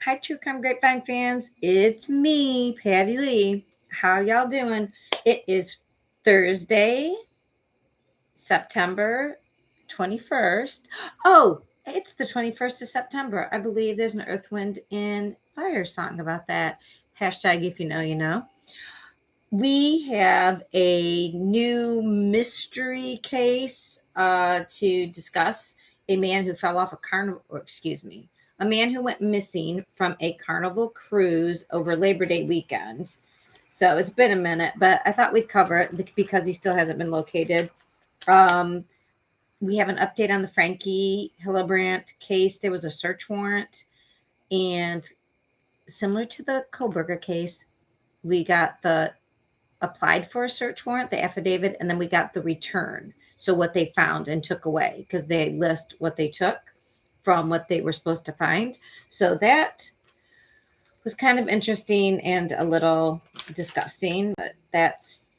Hi, True Crime Grapevine fans. It's me, Patty Lee. How y'all doing? It is Thursday, September 21st. Oh, it's the 21st of September. I believe there's an Earth, Wind, and Fire song about that. Hashtag if you know, you know. We have a new mystery case to discuss. A man who fell off a carnival, or excuse me, a man who went missing from a carnival cruise over Labor Day weekend. So it's been a minute, but I thought we'd cover it because he still hasn't been located. Um, we have an update on the Frankie Hillebrand case. There was a search warrant, and similar to the Koberger case, we got the applied for a search warrant, the affidavit, and then we got the return. So what they found and took away, because they list what they took from what they were supposed to find. So that was kind of interesting and a little disgusting, but that's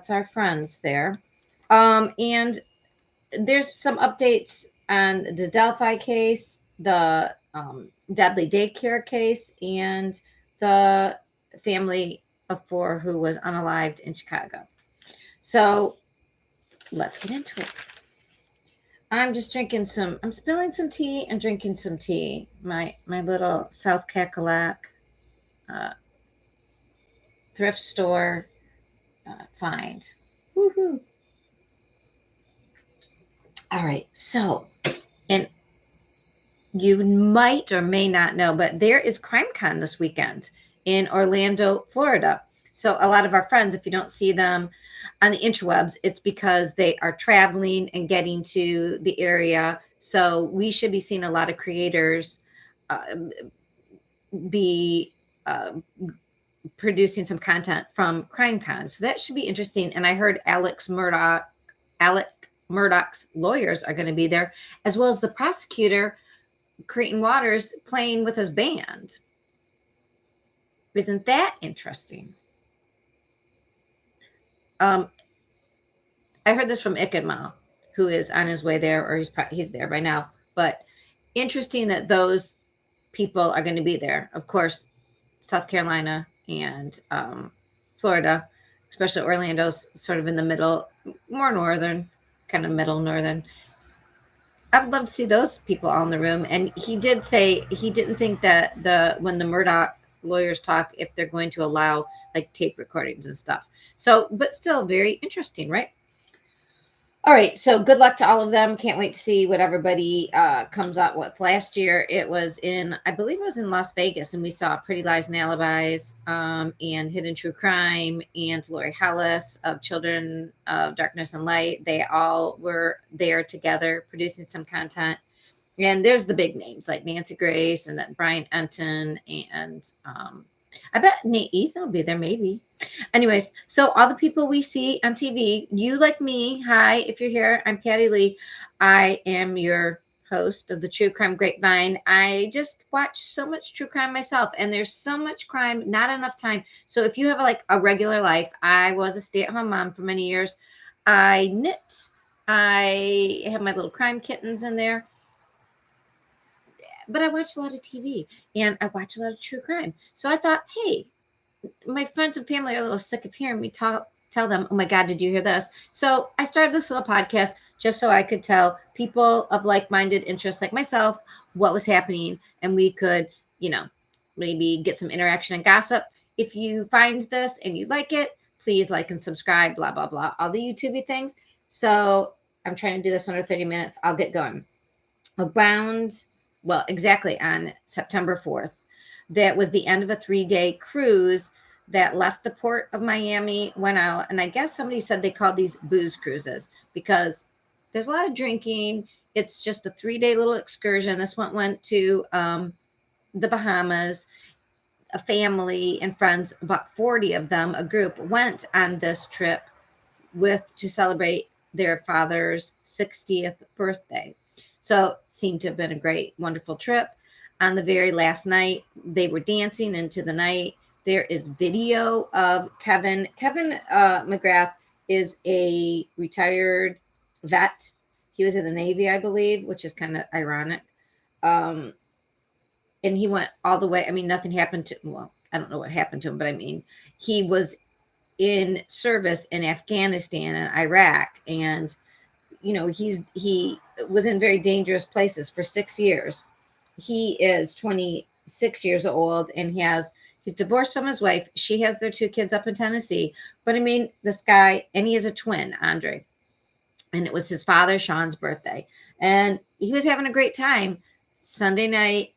our friends there. And there's some updates on the Delphi case, the deadly daycare case, and the family of four who was unalived in Chicago. So let's get into it. I'm spilling some tea and drinking some tea. My little South Cackalack uh, thrift store find. Woohoo! All right, so, and you might or may not know, but there is CrimeCon this weekend in Orlando, Florida. So a lot of our friends, if you don't see them on the interwebs, it's because they are traveling and getting to the area. So we should be seeing a lot of creators uh, be producing some content from CrimeCon. So that should be interesting. And I heard Alec Murdoch's lawyers are going to be there, as well as the prosecutor, Cretan Waters, playing with his band. Isn't that interesting? I heard this from Ikadma, who is on his way there, or he's there by now. But interesting that those people are going to be there. Of course, South Carolina and Florida, especially Orlando's sort of in the middle, more northern, kind of middle northern. I would love to see those people all in the room. And he did say he didn't think that when the Murdoch lawyers talk, if they're going to allow like tape recordings and stuff. So, but still very interesting, right? All right, so good luck to all of them. Can't wait to see what everybody comes up with. Last year, I believe it was in Las Vegas, and we saw Pretty Lies and Alibis, and Hidden True Crime, and Lori Hellis of Children of Darkness and Light. They all were there together producing some content. And there's the big names like Nancy Grace and then Brian Enton and I bet Nate Ethan will be there maybe. Anyways, so all the people we see on TV, you like me, hi, if you're here, I'm Patty Lee. I am your host of the True Crime Grapevine. I just watch so much true crime myself, and there's so much crime, not enough time. So if you have like a regular life, I was a stay-at-home mom for many years. I knit. I have my little crime kittens in there, but I watch a lot of TV and I watch a lot of true crime. So I thought, hey, my friends and family are a little sick of hearing me tell them, oh my God, did you hear this? So I started this little podcast just so I could tell people of like-minded interests like myself what was happening, and we could, maybe get some interaction and gossip. If you find this and you like it, please like and subscribe, blah, blah, blah, all the YouTube things. So I'm trying to do this under 30 minutes. I'll get going. Exactly on September 4th. That was the end of a 3-day cruise that left the port of Miami, went out. And I guess somebody said they called these booze cruises because there's a lot of drinking. It's just a 3-day little excursion. This one went to the Bahamas. A family and friends, about 40 of them, a group, went on this trip to celebrate their father's 60th birthday. So seemed to have been a great, wonderful trip. On the very last night, they were dancing into the night. There is video of Kevin. Kevin McGrath is a retired vet. He was in the Navy, I believe, which is kind of ironic. And and he went all the way. I mean, nothing happened to, well, I don't know what happened to him, but I mean, he was in service in Afghanistan and Iraq, and he was in very dangerous places for 6 years. He is 26 years old, and he's divorced from his wife. She has their 2 kids up in Tennessee. But I mean, this guy, and he has a twin, Andre, and it was his father Sean's birthday, and he was having a great time. Sunday night,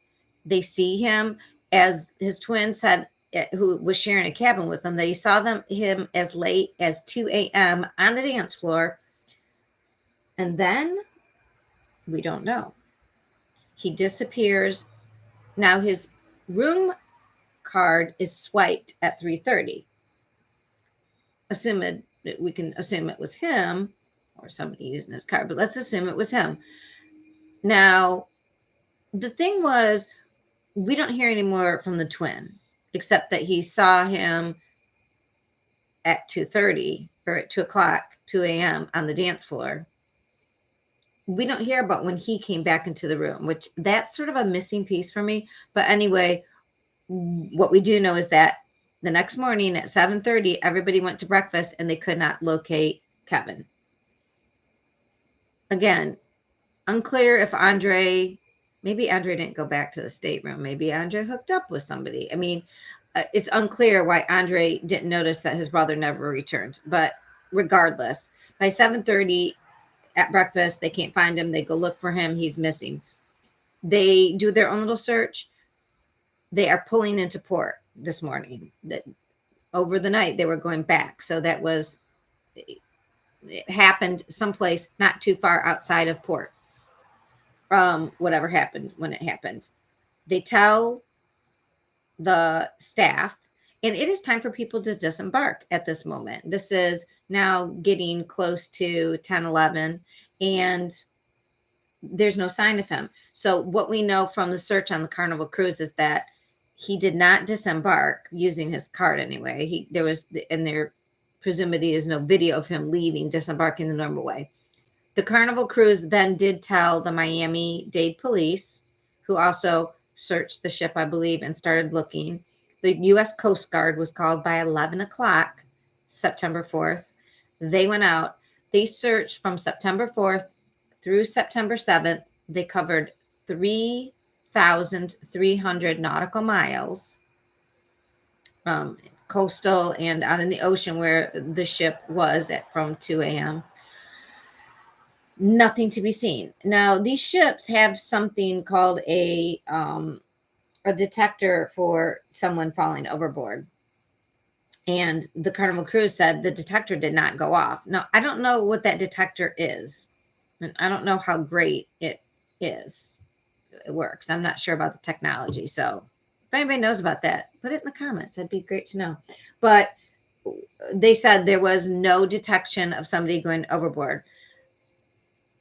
they see him, as his twin said, who was sharing a cabin with him, that he saw him as late as 2 a.m. on the dance floor. And then we don't know. He disappears. Now his room card is swiped at 3:30. We can assume it was him or somebody using his card, but let's assume it was him. Now, the thing was, we don't hear any more from the twin, except that he saw him at 2:30 or at 2 o'clock, 2 a.m. on the dance floor. We don't hear about when he came back into the room, which that's sort of a missing piece for me. But anyway, what we do know is that the next morning at 7:30, everybody went to breakfast and they could not locate Kevin. Again, unclear if maybe Andre didn't go back to the stateroom. Maybe Andre hooked up with somebody. I mean, it's unclear why Andre didn't notice that his brother never returned. But regardless, by 7:30 at breakfast, they can't find him. They go look for him. He's missing. They do their own little search. They are pulling into port this morning. That over the night they were going back. So it happened someplace not too far outside of port. Whatever happened when it happened. They tell the staff, and it is time for people to disembark at this moment. This is now getting close to 10:11, and there's no sign of him. So what we know from the search on the Carnival cruise is that he did not disembark using his card anyway. There presumably is no video of him disembarking the normal way. The Carnival cruise then did tell the Miami-Dade police, who also searched the ship, I believe, and started looking. The U.S. Coast Guard was called by 11 o'clock, September 4th. They went out. They searched from September 4th through September 7th. They covered 3,300 nautical miles, coastal and out in the ocean where the ship was from 2 a.m. Nothing to be seen. Now, these ships have something called a detector for someone falling overboard. And the Carnival cruise said the detector did not go off. Now, I don't know what that detector is. And I don't know how great it works. I'm not sure about the technology. So if anybody knows about that, put it in the comments. That'd be great to know. But they said there was no detection of somebody going overboard.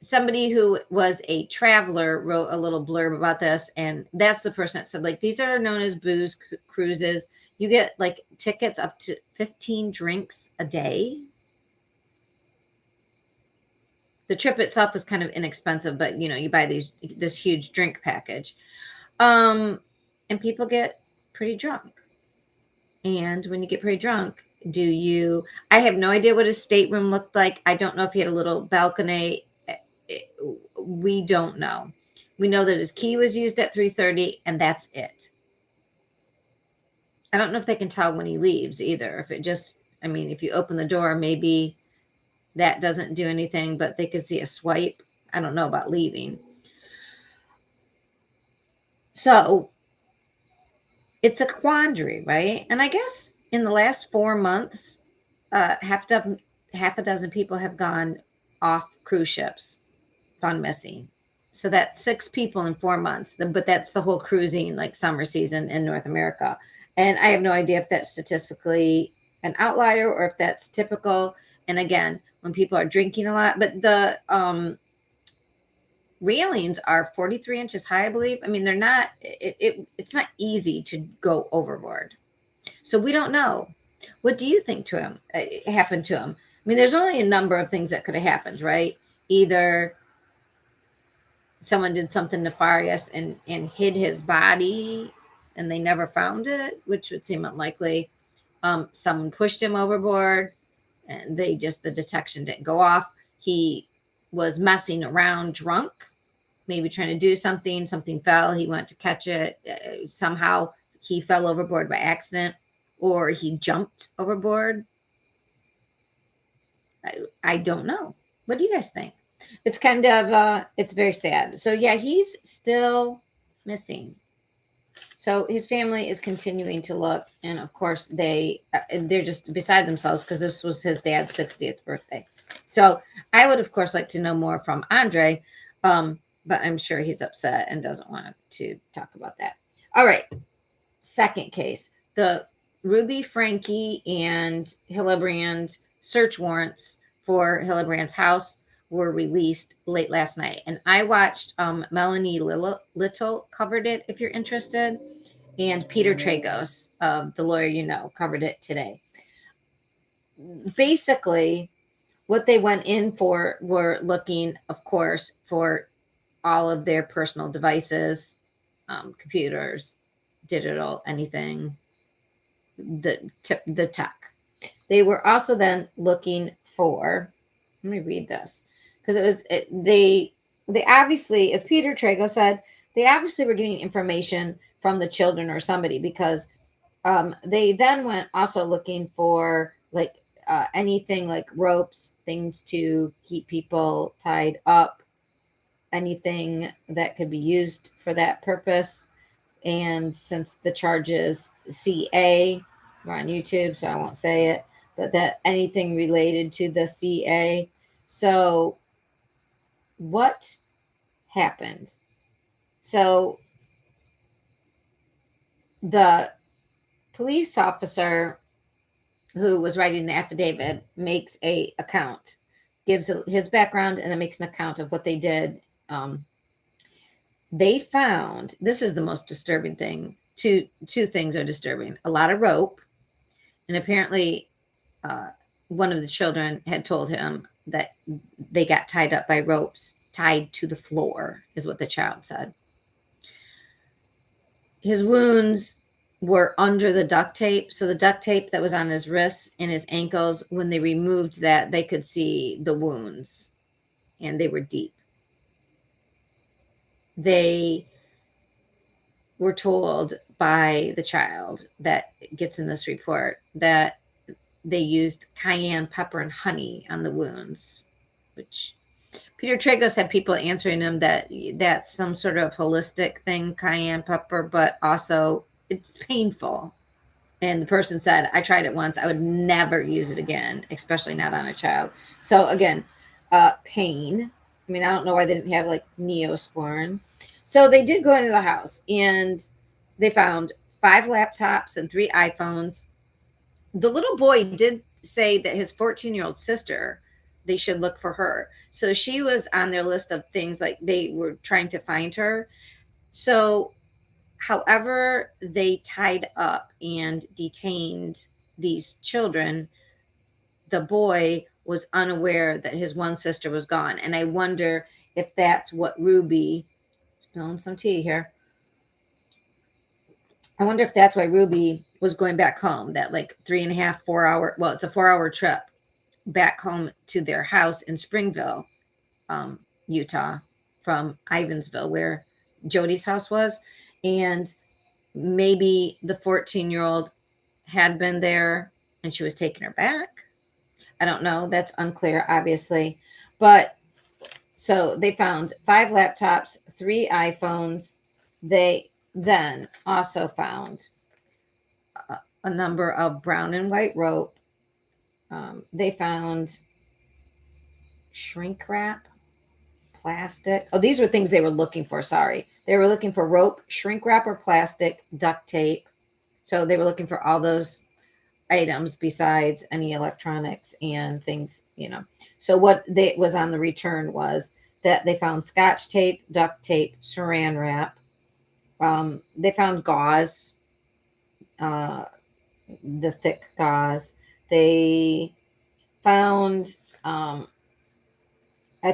Somebody who was a traveler wrote a little blurb about this, and that's the person that said, like, these are known as booze cruises. You get like tickets up to 15 drinks a day. The trip itself was kind of inexpensive, but you buy this huge drink package, and people get pretty drunk. And when you get pretty drunk, I have no idea what his stateroom looked like. I don't know if he had a little balcony. We don't know. We know that his key was used at 3:30, and that's it. I don't know if they can tell when he leaves either. If you open the door, maybe that doesn't do anything, but they could see a swipe. I don't know about leaving. So it's a quandary, right? And I guess in the last 4 months, half a dozen people have gone off cruise ships, gone missing. So that's 6 people in 4 months, but that's the whole cruising, like, summer season in North America. And I have no idea if that's statistically an outlier or if that's typical. And again, when people are drinking a lot, but the railings are 43 inches high, I believe. I mean, they're not, it's not easy to go overboard. So we don't know. What do you think happened to him? I mean, there's only a number of things that could have happened, right? Either someone did something nefarious and hid his body and they never found it, which would seem unlikely. Someone pushed him overboard and the detection didn't go off. He was messing around drunk, maybe trying to do something fell, he went to catch it, somehow he fell overboard by accident, or he jumped overboard. I don't know. What do you guys think? It's kind of it's very sad. So yeah, he's still missing. So his family is continuing to look, and of course they're just beside themselves because this was his dad's 60th birthday. So I would of course like to know more from Andre, but I'm sure he's upset and doesn't want to talk about that. All right, second case, the Ruby Frankie and Hillebrand search warrants for Hillebrand's house were released late last night. And I watched Melanie Little covered it, if you're interested. And Peter Tragos, the lawyer you know, covered it today. Basically, what they went in for were looking, of course, for all of their personal devices, computers, digital, anything, the tech. They were also then looking for, let me read this, because they obviously, as Peter Trago said, they obviously were getting information from the children or somebody, because they then went also looking for like anything like ropes, things to keep people tied up, anything that could be used for that purpose. And since the charge is CA, we're on YouTube, so I won't say it, but that anything related to the CA. So what happened? So the police officer who was writing the affidavit makes a account, gives his background, and then makes an account of what they did. They found, this is the most disturbing thing. Two things are disturbing: a lot of rope, and apparently one of the children had told him that they got tied up by ropes tied to the floor, is what the child said. His wounds were under the duct tape. So the duct tape that was on his wrists and his ankles, when they removed that, they could see the wounds, and they were deep. They were told by the child that gets in this report that they used cayenne pepper and honey on the wounds, which Peter Tragos had people answering him that that's some sort of holistic thing, cayenne pepper, but also it's painful. And the person said, I tried it once, I would never use it again, especially not on a child. So again, pain. I mean, I don't know why they didn't have like Neosporin. So they did go into the house and they found 5 laptops and 3 iPhones. The little boy did say that his 14-year-old sister, they should look for her. So she was on their list of things, like they were trying to find her. So however they tied up and detained these children, the boy was unaware that his one sister was gone. And I wonder if that's what Ruby, spilling some tea here, I wonder if that's why Ruby was going back home, that like 3.5, 4 hour, well, it's a 4-hour trip back home to their house in Springville, Utah, from Ivansville, where Jody's house was. And maybe the 14-year-old had been there and she was taking her back. I don't know. That's unclear, obviously. But so they found 5 laptops, 3 iPhones. They then also found a number of brown and white rope. They found shrink wrap, plastic. Oh, these were things they were looking for. Sorry. They were looking for rope, shrink wrap or plastic, duct tape. So they were looking for all those items besides any electronics and things, you know. So what they was on the return was that they found scotch tape, duct tape, saran wrap. They found gauze, the thick gauze. They found, I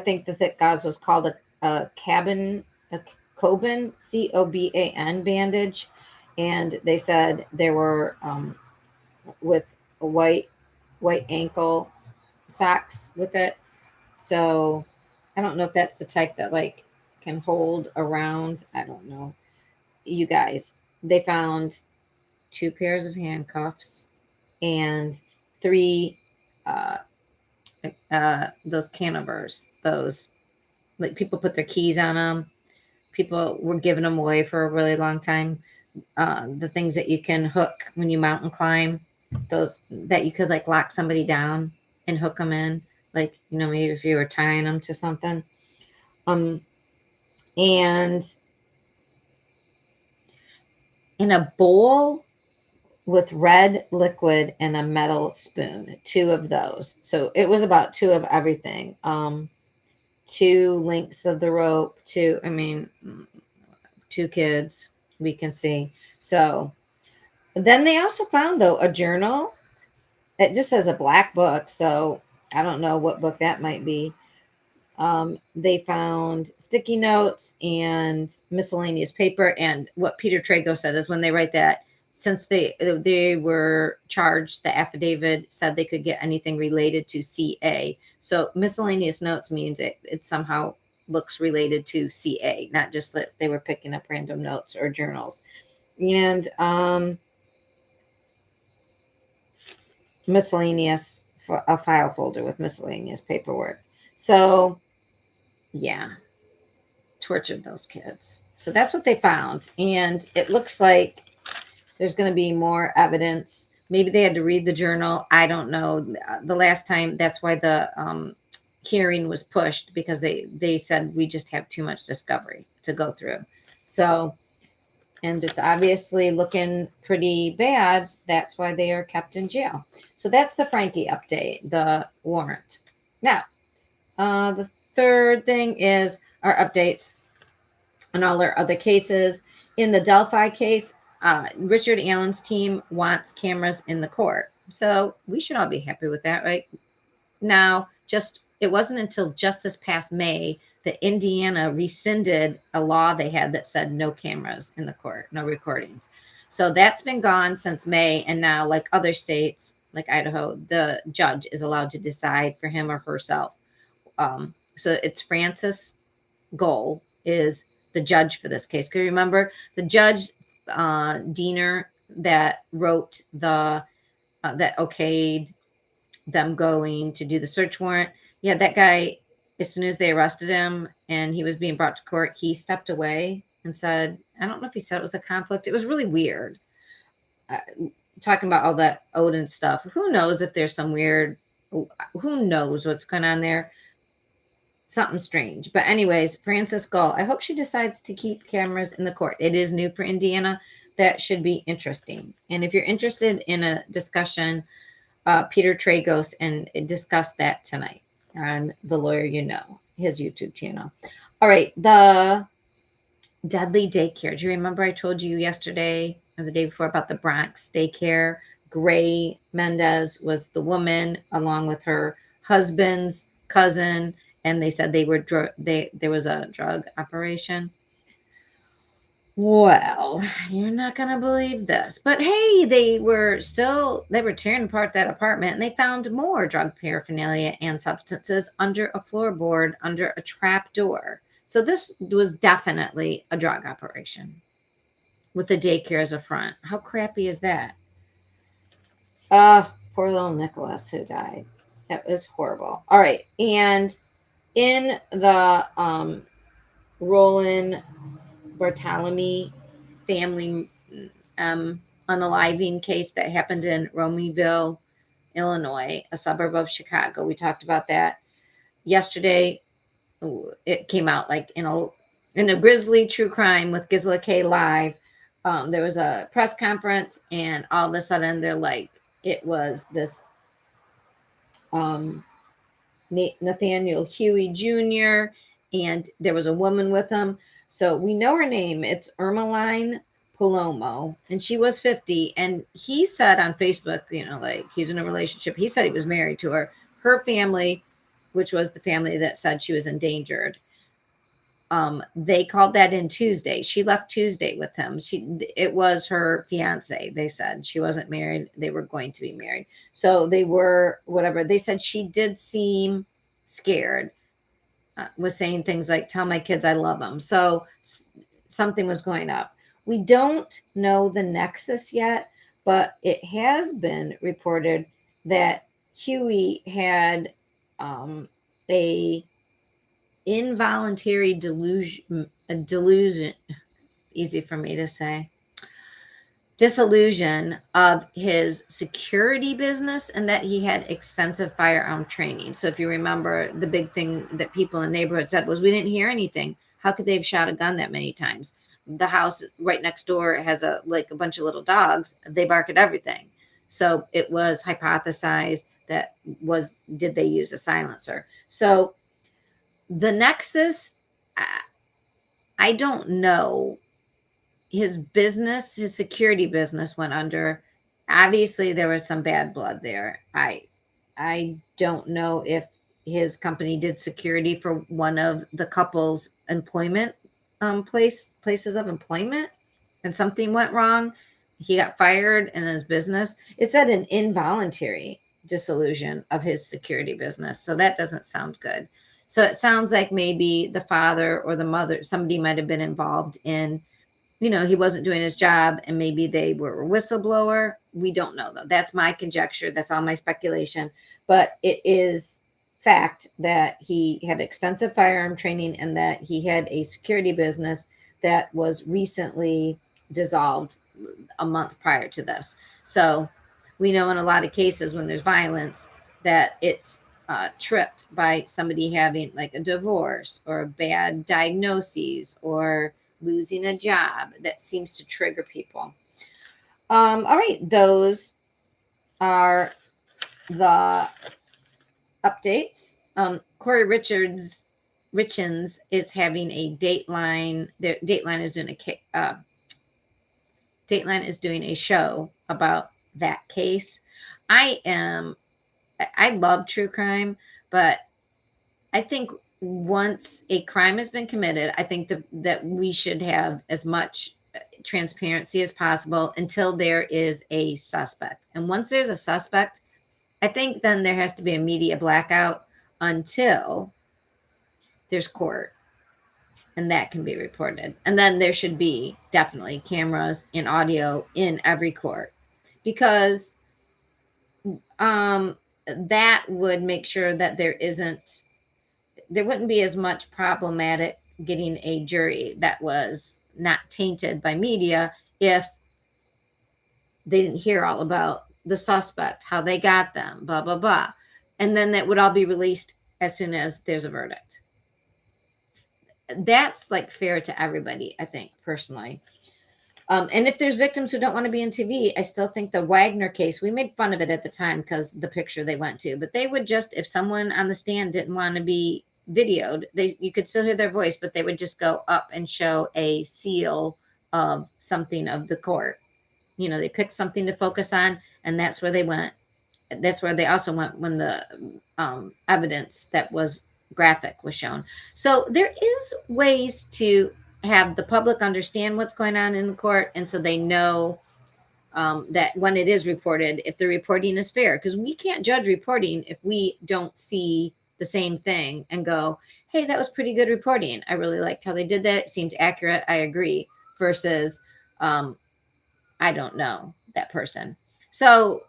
think the thick gauze was called a Coban, Coban bandage, and they said there were with a white ankle socks with it. So I don't know if that's the type that like can hold around. I don't know. You guys, they found two pairs of handcuffs and three uh those canivers, those like people put their keys on them. People were giving them away for a really long time. The things that you can hook when you mountain climb, those that you could like lock somebody down and hook them in, like maybe if you were tying them to something. Um, and in a bowl with red liquid and a metal spoon, two of those. So it was about two of everything. Two links of the rope, two kids we can see. So then they also found though a journal. It just says a black book, so I don't know what book that might be. They found sticky notes and miscellaneous paper. And what Peter Trago said is when they write that, since they were charged, the affidavit said they could get anything related to CA. So miscellaneous notes means it somehow looks related to CA, not just that they were picking up random notes or journals. And miscellaneous, a file folder with miscellaneous paperwork. So yeah, tortured those kids. So that's what they found. And it looks like there's going to be more evidence. Maybe they had to read the journal. I don't know. The last time, that's why the hearing was pushed, because they said we just have too much discovery to go through. So, and it's obviously looking pretty bad. That's why they are kept in jail. So that's the Frankie update, the warrant. Now, the third thing is our updates on all our other cases. In the Delphi case, Richard Allen's team wants cameras in the court. So we should all be happy with that, right? Now, it wasn't until just this past May that Indiana rescinded a law they had that said no cameras in the court, no recordings. So that's been gone since May. And now, like other states, like Idaho, the judge is allowed to decide for him or herself. So it's Francis Goal is the judge for this case. Because remember, the judge, Diener, that wrote that okayed them going to do the search warrant. Yeah, that guy, as soon as they arrested him and he was being brought to court, he stepped away and said, I don't know if he said it was a conflict. It was really weird. Talking about all that Odin stuff. Who knows if there's some weird, who knows what's going on there? Something strange. But anyways, Frances Gull, I hope she decides to keep cameras in the court. It is new for Indiana. That should be interesting. And if you're interested in a discussion, Peter Tragos and discuss that tonight on The Lawyer You Know, his YouTube channel. All right, the deadly daycare. Do you remember I told you yesterday or the day before about the Bronx daycare? Gray Mendez was the woman along with her husband's cousin, and they said there was a drug operation. Well, you're not going to believe this, but hey, they were tearing apart that apartment, and they found more drug paraphernalia and substances under a floorboard, under a trap door. So this was definitely a drug operation with the daycare as a front. How crappy is that? Poor little Nicholas who died. That was horrible. All right. And in the Roland Bartholomew family unaliving case that happened in Romeville, Illinois, a suburb of Chicago. We talked about that yesterday. It came out like in a grisly true crime with Gisela K Live. There was a press conference, and all of a sudden they're like, it was this Nathaniel Huey Jr., and there was a woman with him. So we know her name. It's Ermeline Palomo, and she was 50. And he said on Facebook, like he's in a relationship. He said he was married to her. Her family, which was the family that said she was endangered, They called that in Tuesday. She left Tuesday with him. It was her fiance. They said she wasn't married. They were going to be married. So they were, whatever. They said she did seem scared, was saying things like, tell my kids I love them. So something was going up. We don't know the nexus yet, but it has been reported that Huey had a involuntary delusion, easy for me to say, disillusion of his security business, and that he had extensive firearm training. So if you remember, the big thing that people in the neighborhood said was, we didn't hear anything. How could they have shot a gun that many times? The house right next door has a bunch of little dogs. They bark at everything. So it was hypothesized that did they use a silencer? So the nexus, I don't know. His security business went under. Obviously, there was some bad blood there. I don't know if his company did security for one of the couple's employment places of employment, and something went wrong. He got fired in his business. It said an involuntary dissolution of his security business, so that doesn't sound good. So it sounds like maybe the father or the mother, somebody might have been involved in, he wasn't doing his job, and maybe they were a whistleblower. We don't know, though. That's my conjecture. That's all my speculation. But it is fact that he had extensive firearm training and that he had a security business that was recently dissolved a month prior to this. So we know in a lot of cases when there's violence that it's tripped by somebody having like a divorce or bad diagnoses or losing a job. That seems to trigger people. All right, those are the updates. Corey Richens is having a Dateline. Dateline is doing a show about that case. I love true crime, but I think once a crime has been committed, I think that we should have as much transparency as possible until there is a suspect. And once there's a suspect, I think then there has to be a media blackout until there's court, and that can be reported. And then there should be definitely cameras and audio in every court, because that would make sure that there wouldn't be as much problematic getting a jury that was not tainted by media if they didn't hear all about the suspect, how they got them, blah, blah, blah. And then that would all be released as soon as there's a verdict. That's like fair to everybody, I think, personally. And if there's victims who don't want to be on TV, I still think the Wagner case, we made fun of it at the time because the picture they went to, but they would just, if someone on the stand didn't want to be videoed, you could still hear their voice, but they would just go up and show a seal of something of the court. They picked something to focus on, and that's where they went. That's where they also went when the evidence that was graphic was shown. So there is ways to have the public understand what's going on in the court, and so they know that when it is reported, if the reporting is fair, because we can't judge reporting if we don't see the same thing and go, hey, that was pretty good reporting. I really liked how they did that. It seemed accurate. I agree. Versus, I don't know that person. So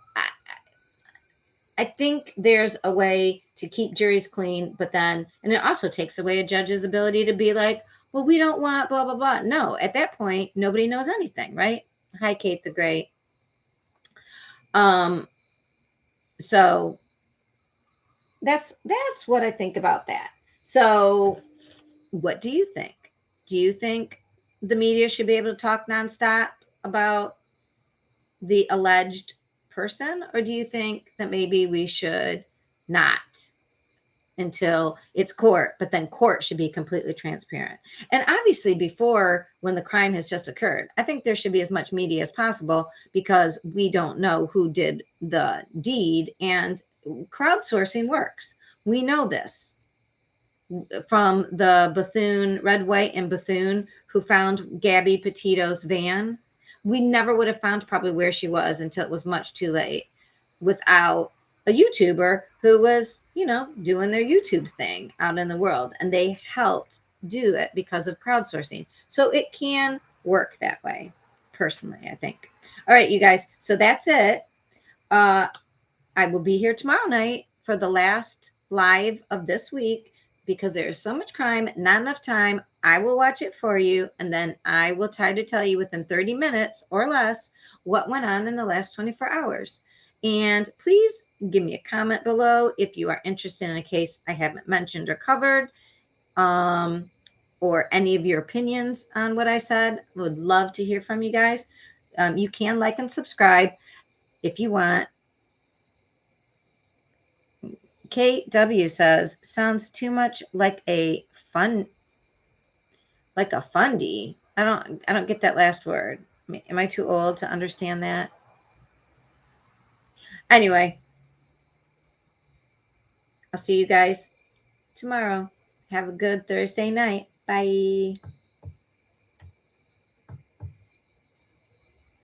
I think there's a way to keep juries clean, but then, and it also takes away a judge's ability to be like, well, we don't want blah, blah, blah. No, at that point, nobody knows anything, right? Hi, Kate the Great. So that's what I think about that. So what do you think? Do you think the media should be able to talk nonstop about the alleged person, or do you think that maybe we should not until it's court, but then court should be completely transparent? And obviously before, when the crime has just occurred, I think there should be as much media as possible, because we don't know who did the deed, and crowdsourcing works. We know this. from the Bethune, Red, White, and Bethune, who found Gabby Petito's van. We never would have found probably where she was until it was much too late without a YouTuber who was, doing their YouTube thing out in the world. And they helped do it because of crowdsourcing. So it can work that way, personally, I think. All right, you guys. So that's it. I will be here tomorrow night for the last live of this week because there's so much crime, not enough time. I will watch it for you, and then I will try to tell you within 30 minutes or less what went on in the last 24 hours. And please give me a comment below if you are interested in a case I haven't mentioned or covered, or any of your opinions on what I said. Would love to hear from you guys. You can like and subscribe if you want. KW says, sounds too much like a fundy. I don't get that last word. Am I too old to understand that? Anyway, I'll see you guys tomorrow. Have a good Thursday night. Bye.